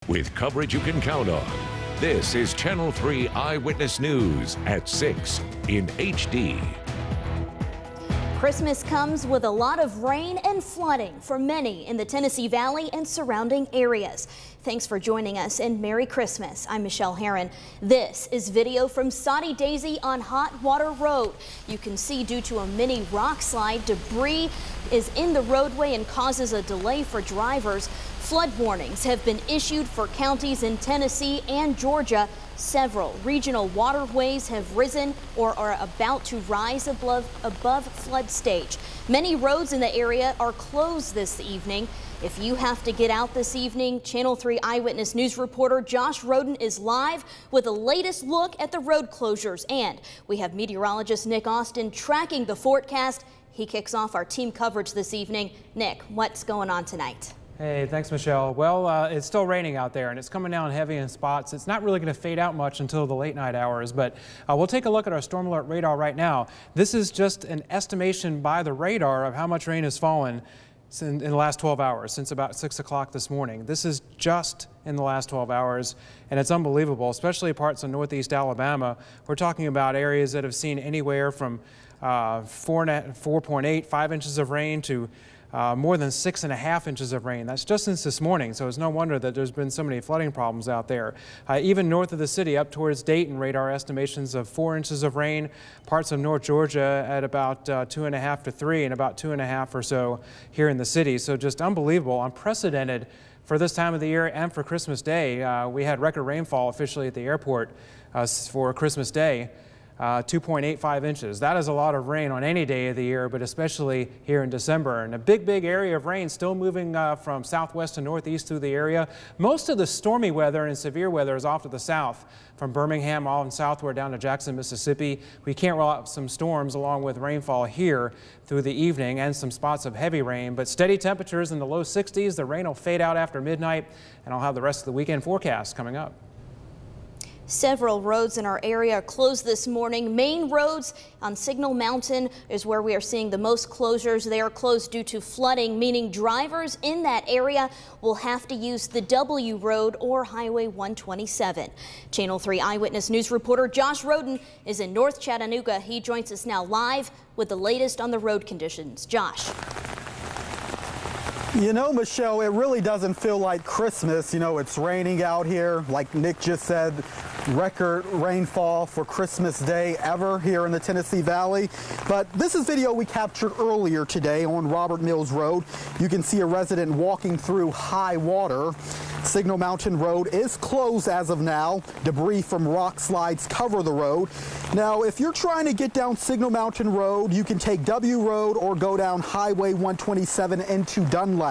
with coverage you can count on. This is Channel 3 Eyewitness News at 6 in HD. Christmas comes with a lot of rain and flooding for many in the Tennessee Valley and surrounding areas. Thanks for joining us and Merry Christmas. I'm Michelle Herron. This is video from Soddy Daisy on Hot Water Road. You can see due to a mini rock slide, debris is in the roadway and causes a delay for drivers. Flood warnings have been issued for counties in Tennessee and Georgia. Several regional waterways have risen or are about to rise above flood stage. Many roads in the area are closed this evening. If you have to get out this evening, Channel 3 Eyewitness News reporter Josh Roden is live with the latest look at the road closures. And we have meteorologist Nick Austin tracking the forecast. He kicks off our team coverage this evening. Nick, what's going on tonight? Hey, thanks, Michelle. Well, it's still raining out there, and it's coming down heavy in spots. It's not really going to fade out much until the late night hours, but we'll take a look at our storm alert radar right now. This is just an estimation by the radar of how much rain has fallen in the last 12 hours, since about 6 o'clock this morning. This is just in the last 12 hours, and it's unbelievable, especially parts of northeast Alabama. We're talking about areas that have seen anywhere from 4.8, 5 inches of rain to more than 6.5 inches of rain. That's just since this morning, so it's no wonder that there's been so many flooding problems out there. Even north of the city, up towards Dalton, radar estimations of 4 inches of rain. Parts of North Georgia at about 2.5 to 3, and about 2.5 or so here in the city. So just unbelievable, unprecedented for this time of the year and for Christmas Day. We had record rainfall officially at the airport for Christmas Day. 2.85 inches. That is a lot of rain on any day of the year, but especially here in December. And a big area of rain still moving from southwest to northeast through the area. Most of the stormy weather and severe weather is off to the south, from Birmingham all and southward down to Jackson, Mississippi. We can't rule out some storms along with rainfall here through the evening and some spots of heavy rain, but steady temperatures in the low 60s. The rain will fade out after midnight, and I'll have the rest of the weekend forecast coming up. Several roads in our area are closed this morning. Main roads on Signal Mountain is where we are seeing the most closures. They are closed due to flooding, meaning drivers in that area will have to use the W Road or Highway 127. Channel 3 Eyewitness News reporter Josh Roden is in North Chattanooga. He joins us now live with the latest on the road conditions. Josh. You know, Michelle, it really doesn't feel like Christmas. You know, it's raining out here. Like Nick just said, record rainfall for Christmas Day ever here in the Tennessee Valley. But this is video we captured earlier today on Robert Mills Road. You can see a resident walking through high water. Signal Mountain Road is closed as of now. Debris from rock slides cover the road. Now, if you're trying to get down Signal Mountain Road, you can take W Road or go down Highway 127 into Dunlap.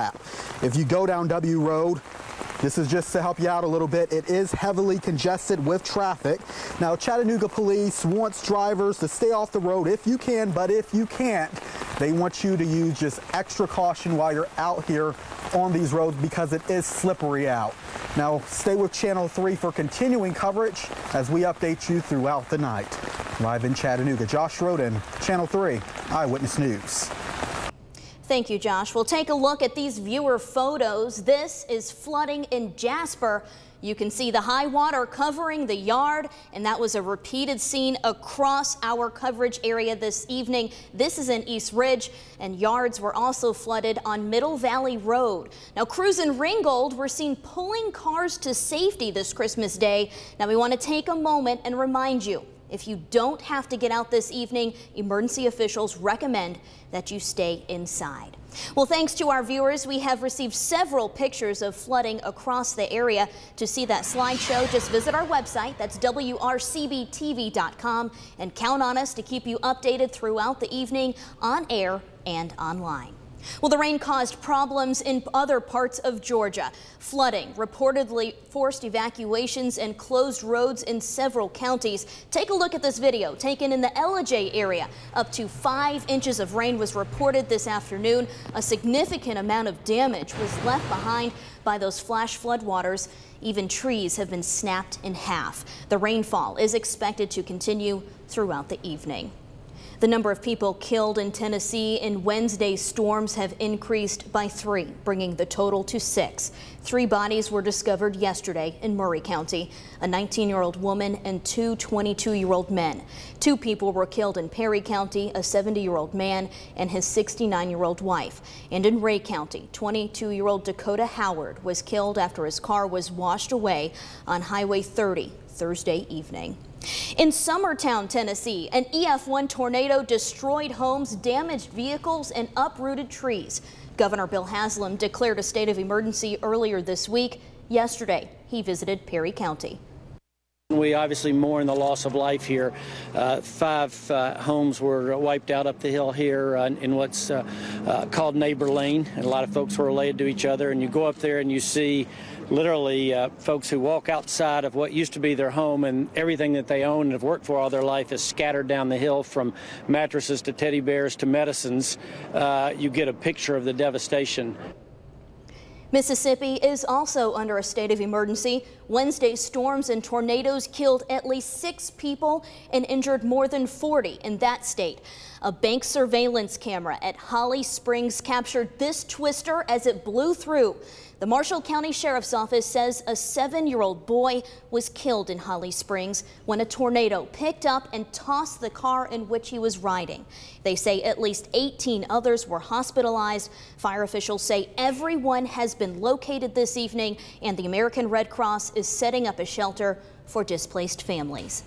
If you go down W Road, this is just to help you out a little bit. It is heavily congested with traffic. Now, Chattanooga Police wants drivers to stay off the road if you can, but if you can't, they want you to use just extra caution while you're out here on these roads because it is slippery out. Now, stay with Channel 3 for continuing coverage as we update you throughout the night. Live in Chattanooga, Josh Roden, Channel 3 Eyewitness News. Thank you, Josh. We'll take a look at these viewer photos. This is flooding in Jasper. You can see the high water covering the yard, and that was a repeated scene across our coverage area this evening. This is in East Ridge, and yards were also flooded on Middle Valley Road. Now, crews in Ringgold were seen pulling cars to safety this Christmas Day. Now, we want to take a moment and remind you, if you don't have to get out this evening, emergency officials recommend that you stay inside. Well, thanks to our viewers, we have received several pictures of flooding across the area. To see that slideshow, just visit our website. That's WRCBTV.com, and count on us to keep you updated throughout the evening on air and online. Well, the rain caused problems in other parts of Georgia. Flooding reportedly forced evacuations and closed roads in several counties. Take a look at this video taken in the Ellijay area. Up to 5 inches of rain was reported this afternoon. A significant amount of damage was left behind by those flash floodwaters. Even trees have been snapped in half. The rainfall is expected to continue throughout the evening. The number of people killed in Tennessee in Wednesday's storms have increased by 3, bringing the total to 6. 3 bodies were discovered yesterday in Murray County, a 19-year-old woman and 2 22-year-old men. 2 people were killed in Perry County, a 70-year-old man and his 69-year-old wife. And in Ray County, 22-year-old Dakota Howard was killed after his car was washed away on Highway 30 Thursday evening. In Summertown, Tennessee, an EF1 tornado destroyed homes, damaged vehicles, and uprooted trees. Governor Bill Haslam declared a state of emergency earlier this week. Yesterday, he visited Perry County. We obviously mourn the loss of life here. 5 homes were wiped out up the hill here in what's called Neighbor Lane, and a lot of folks were related to each other. And you go up there and you see literally folks who walk outside of what used to be their home, and everything that they own and have worked for all their life is scattered down the hill, from mattresses to teddy bears to medicines. You get a picture of the devastation. Mississippi is also under a state of emergency. Wednesday's storms and tornadoes killed at least 6 people and injured more than 40 in that state. A bank surveillance camera at Holly Springs captured this twister as it blew through. The Marshall County Sheriff's Office says a 7-year-old boy was killed in Holly Springs when a tornado picked up and tossed the car in which he was riding. They say at least 18 others were hospitalized. Fire officials say everyone has been located this evening, and the American Red Cross is setting up a shelter for displaced families.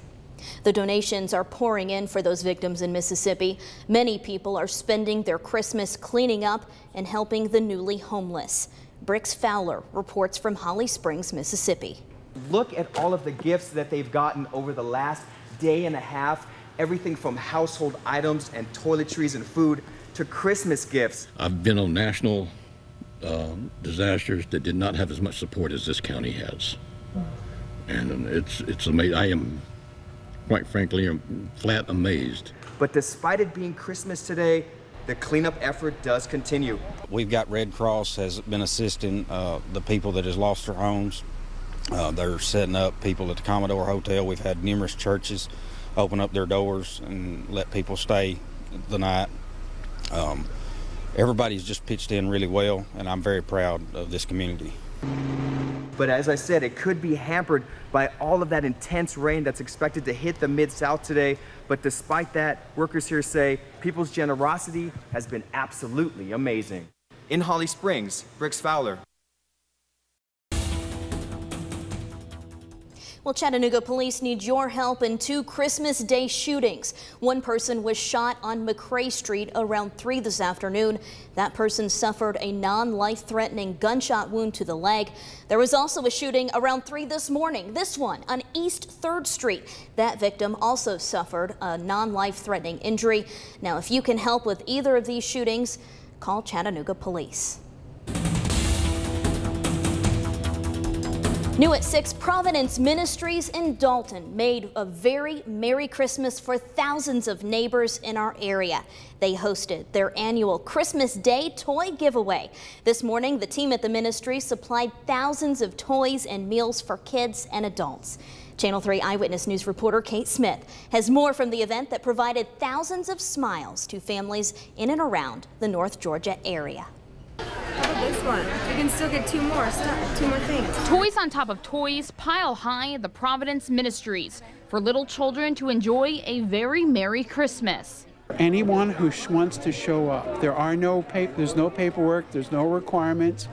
The donations are pouring in for those victims in Mississippi. Many people are spending their Christmas cleaning up and helping the newly homeless. Brix Fowler reports from Holly Springs, Mississippi. Look at all of the gifts that they've gotten over the last day and a half. Everything from household items and toiletries and food to Christmas gifts. I've been on national disasters that did not have as much support as this county has. And it's amazing. I am, quite frankly, flat amazed. But despite it being Christmas today, the cleanup effort does continue. We've got Red Cross has been assisting the people that has lost their homes. They're setting up people at the Commodore Hotel. We've had numerous churches open up their doors and let people stay the night. Everybody's just pitched in really well, and I'm very proud of this community. But as I said, it could be hampered by all of that intense rain that's expected to hit the Mid-South today. But despite that, workers here say people's generosity has been absolutely amazing. In Holly Springs, Brix Fowler. Well, Chattanooga police need your help in 2 Christmas Day shootings. One person was shot on McRae Street around 3 this afternoon. That person suffered a non-life-threatening gunshot wound to the leg. There was also a shooting around 3 this morning. This one on East 3rd Street. That victim also suffered a non-life-threatening injury. Now, if you can help with either of these shootings, call Chattanooga Police. New at 6, Providence Ministries in Dalton made a very Merry Christmas for thousands of neighbors in our area. They hosted their annual Christmas Day toy giveaway. This morning, the team at the ministry supplied thousands of toys and meals for kids and adults. Channel 3 Eyewitness News reporter Kate Smith has more from the event that provided thousands of smiles to families in and around the North Georgia area. How about this one? You can still get 2 more things. Toys on top of toys pile high at the Providence Ministries for little children to enjoy a very Merry Christmas. Anyone who wants to show up, there's no paperwork, there's no requirements.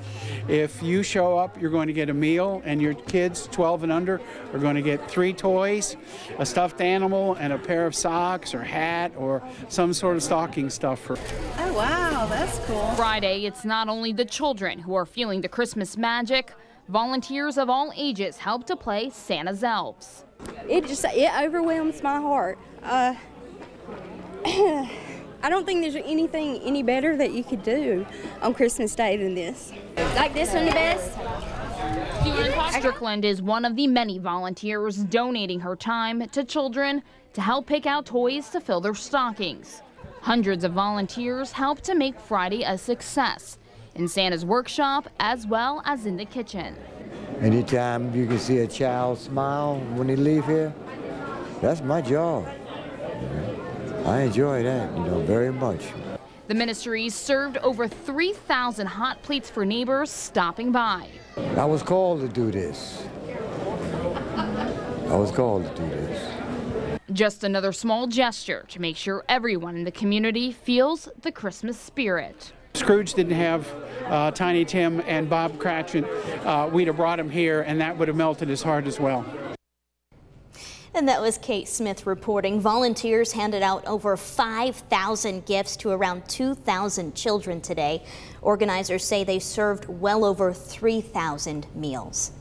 If you show up, you're going to get a meal, and your kids 12 and under are going to get 3 toys, a stuffed animal, and a pair of socks or hat or some sort of stocking stuffer. Oh wow, that's cool. Friday, it's not only the children who are feeling the Christmas magic. Volunteers of all ages help to play Santa's elves. It overwhelms my heart. I don't think there's anything any better that you could do on Christmas Day than this. Like this one the best? Strickland is one of the many volunteers donating her time to children to help pick out toys to fill their stockings. Hundreds of volunteers help to make Friday a success in Santa's workshop as well as in the kitchen. Anytime you can see a child smile when they leave here, that's my job. I enjoy that, very much. The ministry served over 3,000 hot plates for neighbors stopping by. I was called to do this. I was called to do this. Just another small gesture to make sure everyone in the community feels the Christmas spirit. Scrooge didn't have Tiny Tim and Bob Cratchit. We'd have brought him here, and that would have melted his heart as well. And that was Kate Smith reporting. Volunteers handed out over 5,000 gifts to around 2,000 children today. Organizers say they served well over 3,000 meals.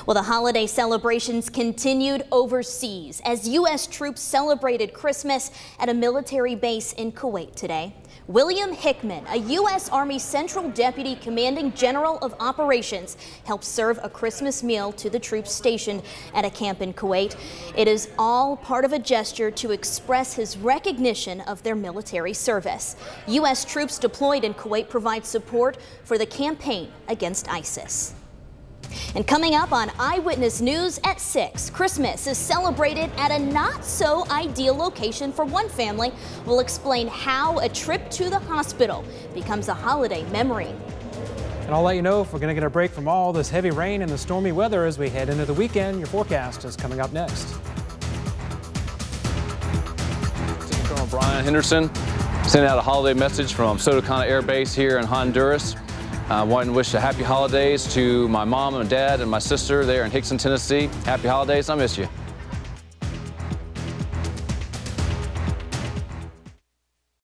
Well, the holiday celebrations continued overseas as U.S. troops celebrated Christmas at a military base in Kuwait today. William Hickman, a U.S. Army Central Deputy Commanding General of Operations, helped serve a Christmas meal to the troops stationed at a camp in Kuwait. It is all part of a gesture to express his recognition of their military service. U.S. troops deployed in Kuwait provide support for the campaign against ISIS. And coming up on Eyewitness News at 6, Christmas is celebrated at a not-so-ideal location for one family. We'll explain how a trip to the hospital becomes a holiday memory. And I'll let you know if we're going to get a break from all this heavy rain and the stormy weather as we head into the weekend. Your forecast is coming up next. Colonel Brian Henderson sending out a holiday message from Sotocana Air Base here in Honduras. I want to wish a happy holidays to my mom and dad and my sister there in Hickson, Tennessee. Happy holidays. I miss you.